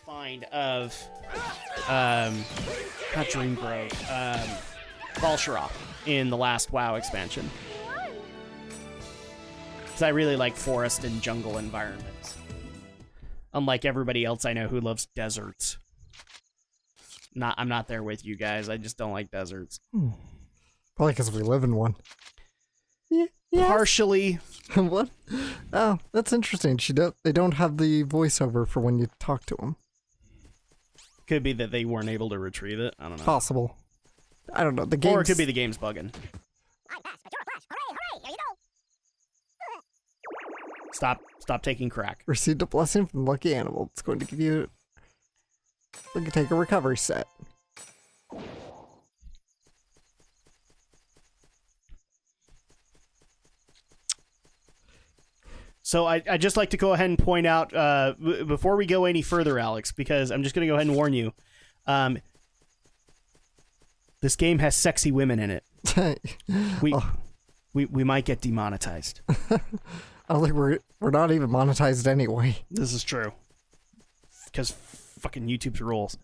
find of not Dreamgrove, Balsharov in the last WoW expansion. Because I really like forest and jungle environments. Unlike everybody else I know who loves deserts. I'm not there with you guys. I just don't like deserts. Probably because we live in one. Yes. Partially. What? Oh, that's interesting. They don't have the voiceover for when you talk to them. Could be that they weren't able to retrieve it. I don't know. Possible. I don't know. The game. Or it could be the game's bugging. Stop taking crack. Received a blessing from the lucky animal. It's going to give you. We can take a recovery set. So I'd just like to go ahead and point out, before we go any further, Alex, because I'm just going to go ahead and warn you, this game has sexy women in it. We might get demonetized. I don't think we're not even monetized anyway. This is true. Because fucking YouTube's rules.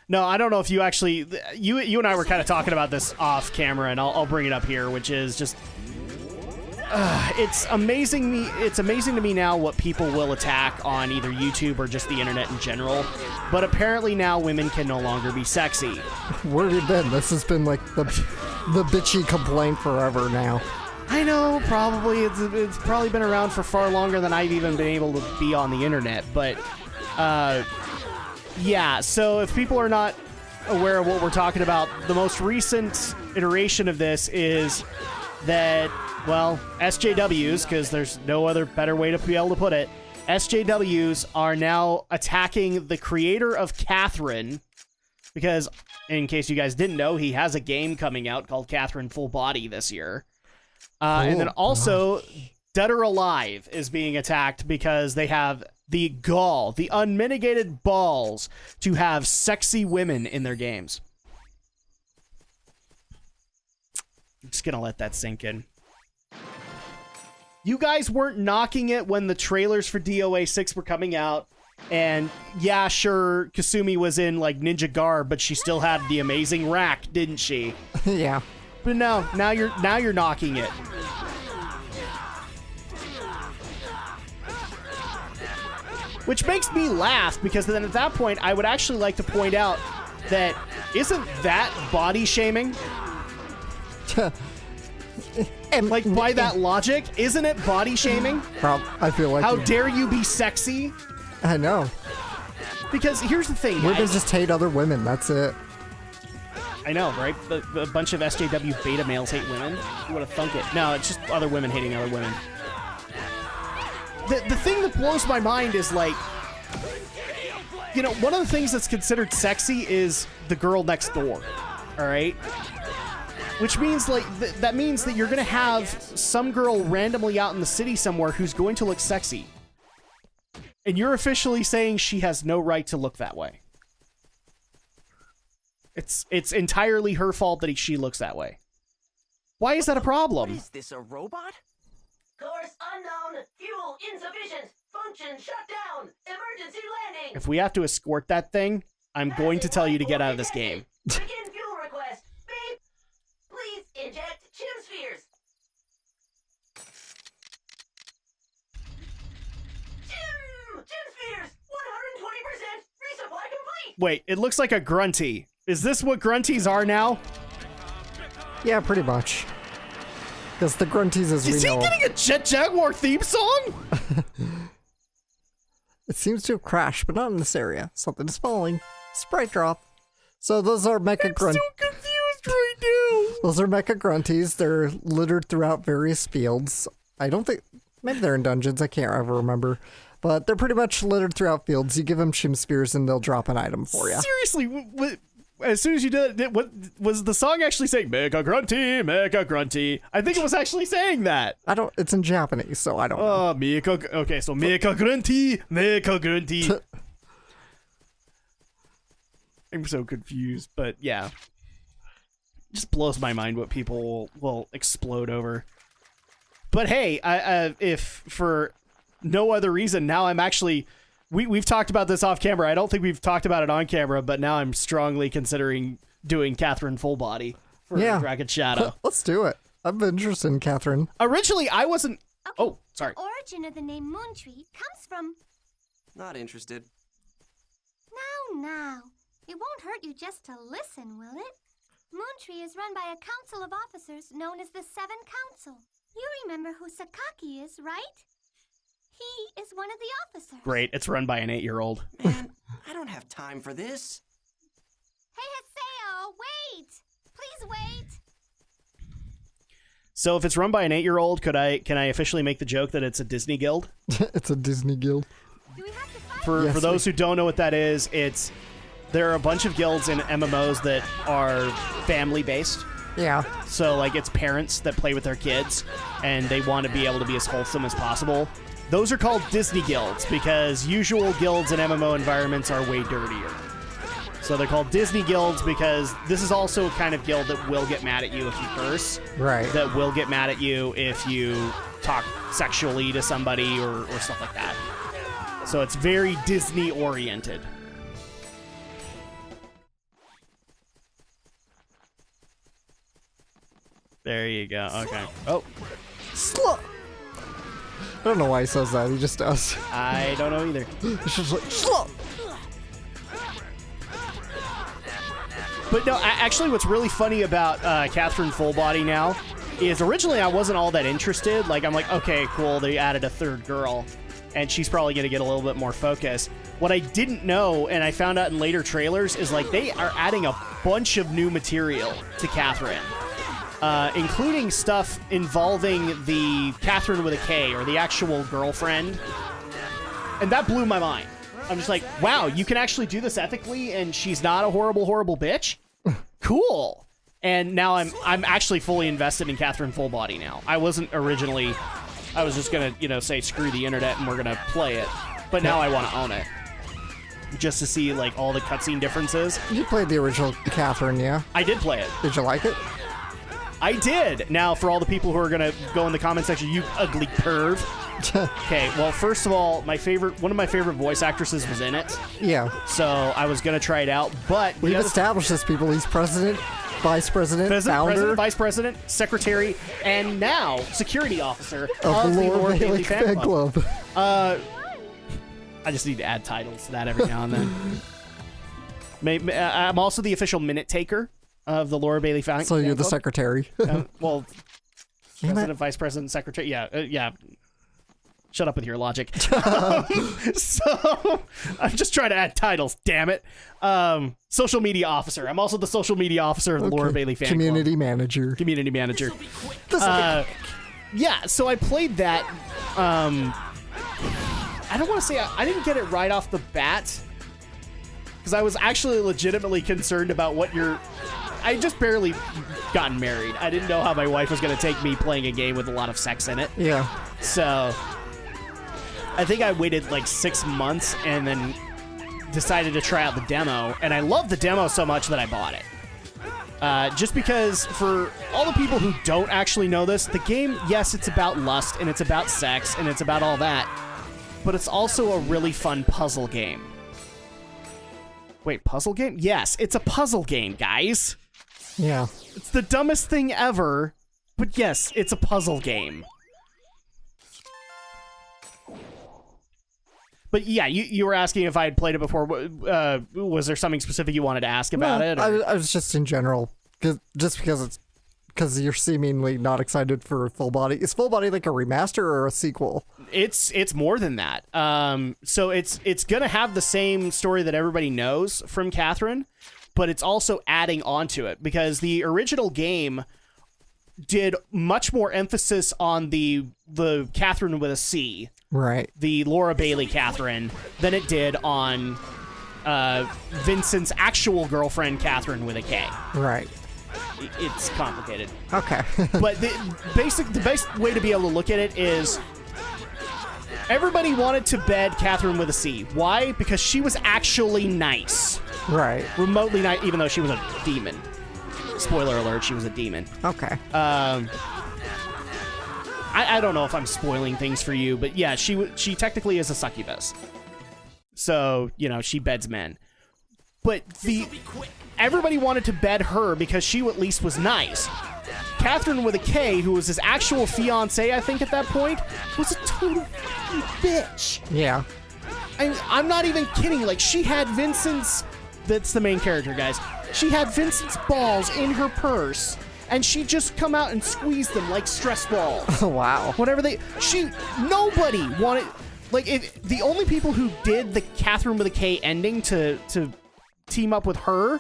No, I don't know if you actually... You and I were kind of talking about this off camera, and I'll bring it up here, which is just... it's amazing to me now what people will attack on either YouTube or just the internet in general. But apparently now women can no longer be sexy. Where have you been? This has been like the bitchy complaint forever now. I know, probably. It's probably been around for far longer than I've even been able to be on the internet. But, yeah, so if people are not aware of what we're talking about, the most recent iteration of this is that... Well, SJWs, because there's no other better way to be able to put it, SJWs are now attacking the creator of Catherine, because, in case you guys didn't know, he has a game coming out called Catherine Full Body this year. And then also, Dead or Alive is being attacked because they have the gall, the unmitigated balls, to have sexy women in their games. I'm just gonna let that sink in. You guys weren't knocking it when the trailers for DOA 6 were coming out. And yeah, sure, Kasumi was in like ninja garb, but she still had the amazing rack, didn't she? Yeah. But no, now you're knocking it. Which makes me laugh, because then at that point I would actually like to point out that isn't that body shaming? And like, by that logic, isn't it body shaming? I feel like... How dare you be sexy? I know. Because here's the thing, women guys. just hate other women, that's it. I know, right? A bunch of SJW beta males hate women. You would have thunk it. No, it's just other women hating other women. The thing that blows my mind is, like... You know, one of the things that's considered sexy is the girl next door. Alright? Which means, like, that means that you're going to have some girl randomly out in the city somewhere who's going to look sexy. And you're officially saying she has no right to look that way. It's entirely her fault that she looks that way. Why is that a problem? What is this, a robot? Course unknown, fuel insufficient, function shut down, emergency landing. If we have to escort that thing, I'm going to tell you to get out of this game. Begin fuel request. Beep. Please inject chim spheres. Chim spheres. 120% resupply complete. Wait, it looks like a grunty. Is this what grunties are now? Yeah, pretty much. Because the grunties as we know... Is he getting a Jet Jaguar theme song? It seems to have crashed, but not in this area. Something is falling. Sprite drop. So those are mecha grunties. I'm so confused right now. Those are mecha grunties. They're littered throughout various fields. I don't think... Maybe they're in dungeons. I can't ever remember. But they're pretty much littered throughout fields. You give them shim spheres and they'll drop an item for you. Seriously, as soon as you did it, what was the song actually saying? Mecha grunty, mecha grunty. I think it was actually saying that. It's in Japanese, so I don't know. Oh, mecha, okay, so mecha grunty, mecha grunty. I'm so confused, but yeah. It just blows my mind what people will explode over. But hey, if for no other reason, now I'm actually we've talked about this off camera. I don't think we've talked about it on camera, but now I'm strongly considering doing Catherine full body for Dragon Shadow. Let's do it. I'm interested in Catherine. Originally, I wasn't. Okay, Oh, sorry. The origin of the name Moontree comes from. Not interested. Now. It won't hurt you just to listen, will it? Moontree is run by a council of officers known as the Seven Council. You remember who Sakaki is, right? He is one of the officers. Great, it's run by an 8-year-old. Man, I don't have time for this. Hey, Haseo, wait! Please wait! So if it's run by an 8-year-old, can I officially make the joke that it's a Disney guild? It's a Disney guild. Do we have to fight? For those who don't know what that is, there are a bunch of guilds in MMOs that are family-based. Yeah. So, like, it's parents that play with their kids, and they want to be able to be as wholesome as possible. Those are called Disney guilds, because usual guilds in MMO environments are way dirtier. So they're called Disney guilds because this is also a kind of guild that will get mad at you if you curse. Right. That will get mad at you if you talk sexually to somebody or stuff like that. So it's very Disney-oriented. There you go. Okay. Oh, I don't know why he says that. He just does. I don't know either. It's just like, Slow. But no, actually what's really funny about Catherine Full Body now is originally I wasn't all that interested. Like, I'm like, okay, cool, they added a third girl, and she's probably going to get a little bit more focus. What I didn't know, and I found out in later trailers, is like they are adding a bunch of new material to Catherine. Including stuff involving the Catherine with a K, or the actual girlfriend. And that blew my mind. I'm just like, wow, you can actually do this ethically, and she's not a horrible, horrible bitch? Cool. And now I'm actually fully invested in Catherine Full Body now. I wasn't originally. I was just going to, say, screw the internet and we're going to play it. But now I want to own it. Just to see, like, all the cutscene differences. You played the original Catherine, yeah? I did play it. Did you like it? I did. Now, for all the people who are going to go in the comment section, you ugly perv. Okay, well, first of all, one of my favorite voice actresses was in it. Yeah. So I was going to try it out, but... We've established this, people. He's president, vice president, founder... President, vice president, secretary, and now security officer of the Laura Bailey Fan Club. I just need to add titles to that every now and then. I'm also the official minute taker of the Laura Bailey Fan Club. So you're the secretary. Well, president, vice president, secretary. Yeah. Shut up with your logic. So I'm just trying to add titles. Damn it. Social media officer. I'm also the social media officer of the Laura Bailey Fan Community Club. manager. Community manager. Yeah. So I played that. I don't want to say I didn't get it right off the bat, because I was actually legitimately concerned about I just barely gotten married. I didn't know how my wife was going to take me playing a game with a lot of sex in it. Yeah. So I think I waited like 6 months and then decided to try out the demo. And I loved the demo so much that I bought it. Just because, for all the people who don't actually know this, the game, yes, it's about lust and it's about sex and it's about all that. But it's also a really fun puzzle game. Wait, puzzle game? Yes, it's a puzzle game, guys. Yeah. It's the dumbest thing ever, but yes, it's a puzzle game. But yeah, you were asking if I had played it before. Was there something specific you wanted to ask about it? Or? I was just in general, because you're seemingly not excited for Full Body. Is Full Body like a remaster or a sequel? It's more than that. So it's gonna have the same story that everybody knows from Catherine, but it's also adding onto it, because the original game did much more emphasis on the Catherine with a C, right? The Laura Bailey Catherine, than it did on Vincent's actual girlfriend Catherine with a K. Right. It's complicated. Okay. But the best way to be able to look at it is everybody wanted to bed Catherine with a C. Why? Because she was actually nice. Right. Remotely nice, even though she was a demon. Spoiler alert, she was a demon. Okay. I don't know if I'm spoiling things for you, but yeah, she technically is a succubus. So, you know, she beds men. But everybody wanted to bed her because she at least was nice. Catherine with a K, who was his actual fiance, I think at that point, was a total fucking bitch. Yeah. I'm not even kidding. Like, she had Vincent's... That's the main character, guys. She had Vincent's balls in her purse, and she'd just come out and squeeze them like stress balls. Wow. Whatever nobody wanted... Like, the only people who did the Catherine with a K ending to team up with her,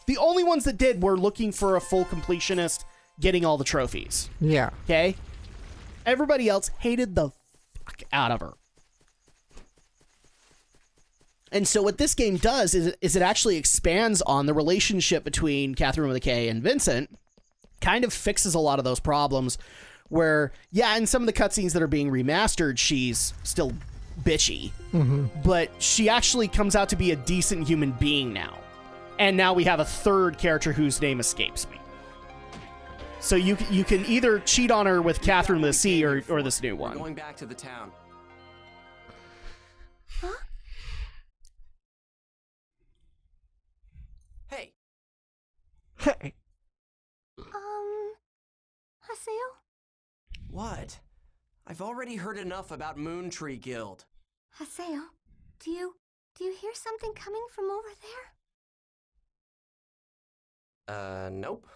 the only ones that did were looking for a full completionist getting all the trophies. Yeah. Okay? Everybody else hated the fuck out of her. And so what this game does is it actually expands on the relationship between Catherine with a K and Vincent, kind of fixes a lot of those problems where, yeah, in some of the cutscenes that are being remastered, she's still bitchy, but she actually comes out to be a decent human being now. And now we have a third character whose name escapes me. So you can either cheat on her with Catherine with a C or this new one. We're going back to the town. Huh? Hey, Hey. Haseo? what? I've already heard enough about Moon Tree Guild. Haseo, do you hear something coming from over there? Nope.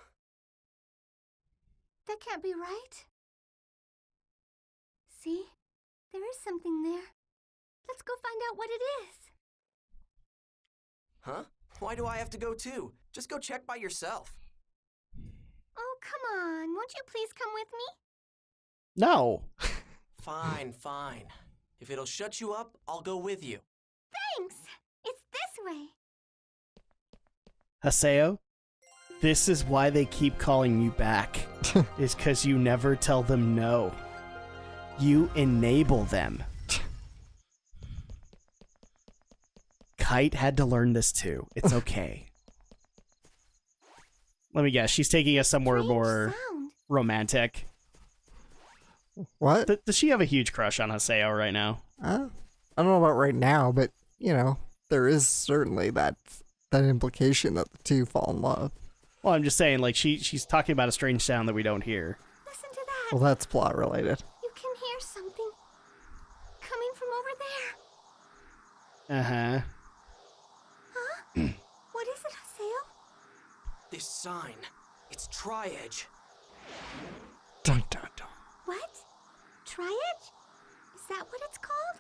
That can't be right. See? There is something there. Let's go find out what it is. Huh? Why do I have to go too? Just go check by yourself. Oh, come on. Won't you please come with me? No. Fine, fine. If it'll shut you up, I'll go with you. Thanks. It's this way. Haseo, this is why they keep calling you back. Is because you never tell them no. You enable them. Kite had to learn this too. It's okay. Let me guess. She's taking us somewhere Strange more sound. romantic. What? Does she have a huge crush on Haseo right now? I don't know about right now, but, you know, there is certainly that implication that the two fall in love. Well, I'm just saying, like, she's talking about a strange sound that we don't hear. Listen to that. Well, that's plot related. You can hear something coming from over there. Uh-huh. Huh? What is it, Haseo? This sign, it's Tri-Edge. Dun dun dun. What? Tri-Edge? Is that what it's called?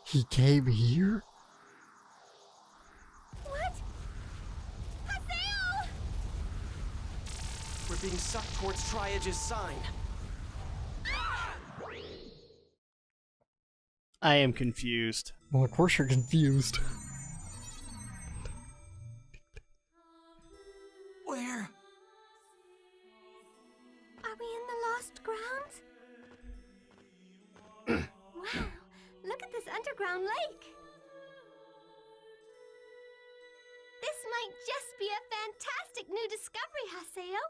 He came here? What? Haseo! We're being sucked towards Tri-Edge's sign. I am confused. Well, of course you're confused. Where? Are we in the Lost Grounds? Wow, look at this underground lake. This might just be a fantastic new discovery, Haseo.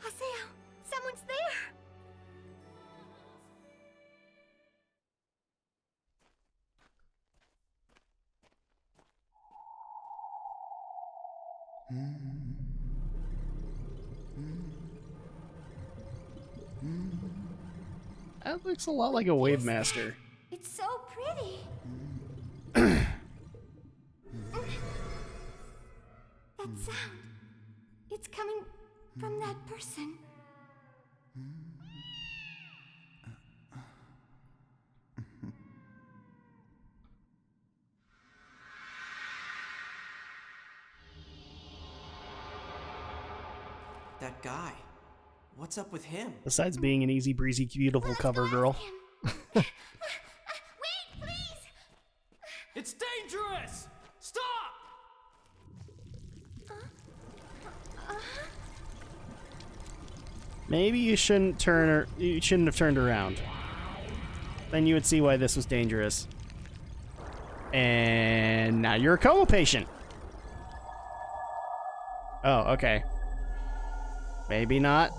Haseo, someone's there. That looks a lot like a Wave Master. It's so pretty. That sound. It's coming from that person. That guy. What's up with him? Besides being an easy breezy, beautiful cover girl. Wait, please! It's dangerous! Stop! Maybe you shouldn't you shouldn't have turned around. Then you would see why this was dangerous. And now you're a coma patient. Oh, okay. Maybe not.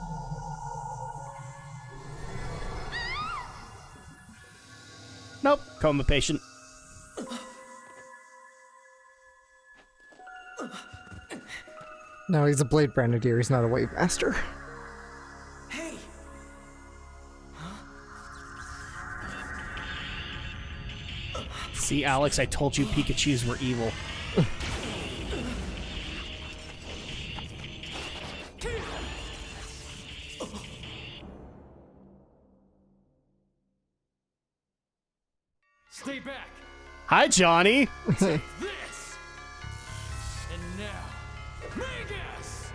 Nope, coma patient. No, he's a Blade Grenadier. He's not a Wave Master. Hey! See, Alex, I told you Pikachus were evil. Stay back. Hi, Johnny. This. And now, Magus.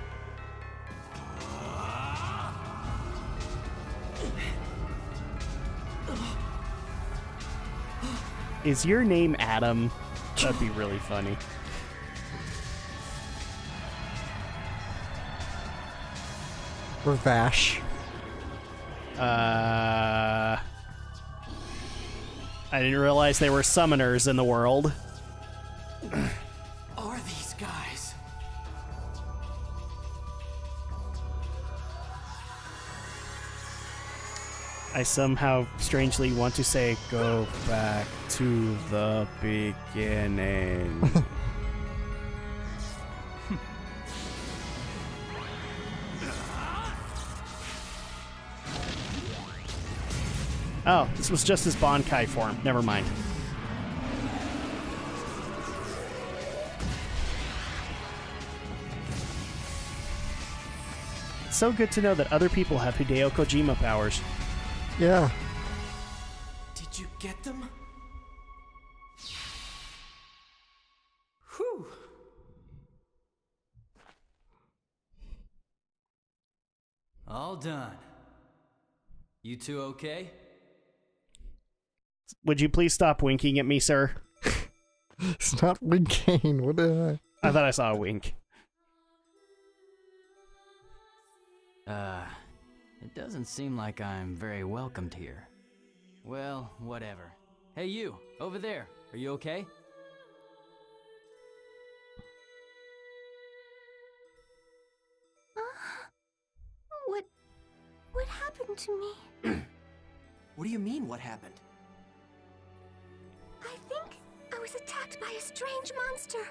Is your name Adam? That'd be really funny. Ravash. I didn't realize there were summoners in the world. Are these guys? I somehow strangely want to say, go back to the beginning. Oh, this was just his Bankai form. Never mind. It's so good to know that other people have Hideo Kojima powers. Yeah. Did you get them? Whew. All done. You two okay? Would you please stop winking at me, sir? It's not winking. What I thought I saw a wink. It doesn't seem like I'm very welcomed here. Well, whatever. Hey, you, over there. Are you okay? What happened to me? What do you mean, what happened? I think I was attacked by a strange monster.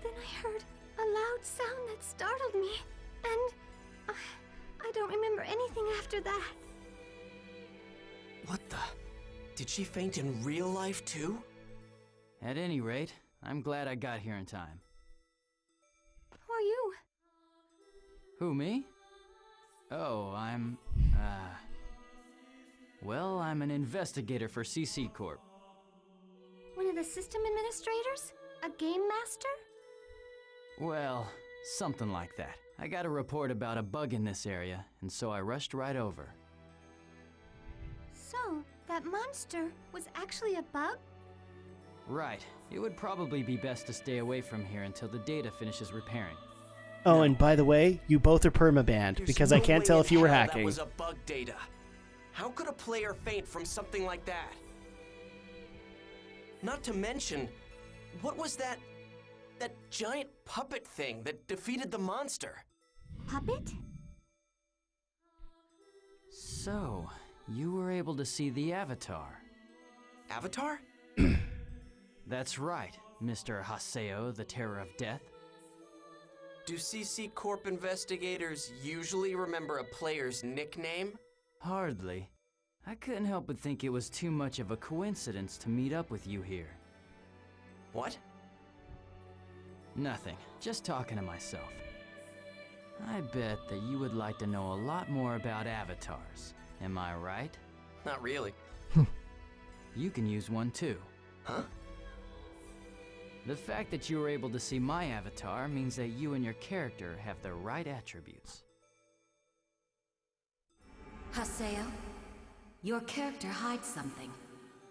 Then I heard a loud sound that startled me, and I don't remember anything after that. What the? Did she faint in real life, too? At any rate, I'm glad I got here in time. Who are you? Who, me? Oh, well, I'm an investigator for CC Corp. One of the system administrators? A game master? Well, something like that. I got a report about a bug in this area, and so I rushed right over. So, that monster was actually a bug? Right. It would probably be best to stay away from here until the data finishes repairing. Oh, and by the way, you both are permabanned, There's because no I can't way tell in if you were hell hacking. That was a bug data. How could a player faint from something like that? Not to mention, what was that giant puppet thing that defeated the monster? Puppet? So, you were able to see the Avatar. Avatar? That's right, Mr. Haseo, the Terror of Death. Do CC Corp investigators usually remember a player's nickname? Hardly. I couldn't help but think it was too much of a coincidence to meet up with you here. What? Nothing, just talking to myself. I bet that you would like to know a lot more about avatars. Am I right? Not really. You can use one too. Huh? The fact that you were able to see my avatar means that you and your character have the right attributes. Haseo, your character hides something.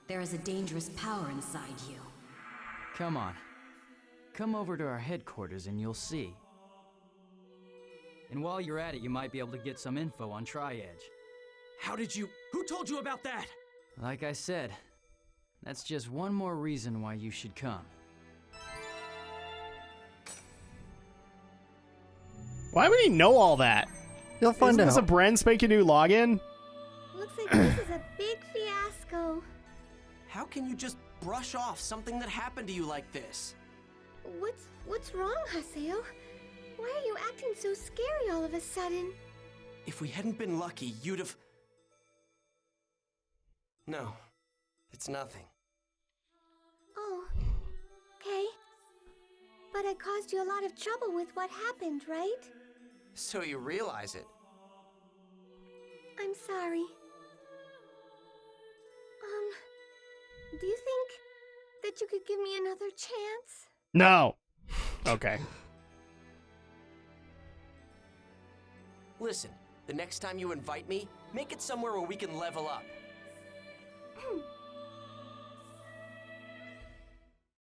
There is a dangerous power inside you. Come on. Come over to our headquarters and you'll see. And while you're at it, you might be able to get some info on Tri-Edge. Who told you about that? Like I said, that's just one more reason why you should come. Why would he know all that? You'll find Isn't this a out. brand spanking new login? Looks like this is a big fiasco. How can you just brush off something that happened to you like this? What's wrong, Haseo? Why are you acting so scary all of a sudden? If we hadn't been lucky, you'd have... No, it's nothing. Oh, okay. But I caused you a lot of trouble with what happened, right? So you realize it. I'm sorry. Do you think that you could give me another chance? No. Okay. Listen, the next time you invite me, make it somewhere where we can level up.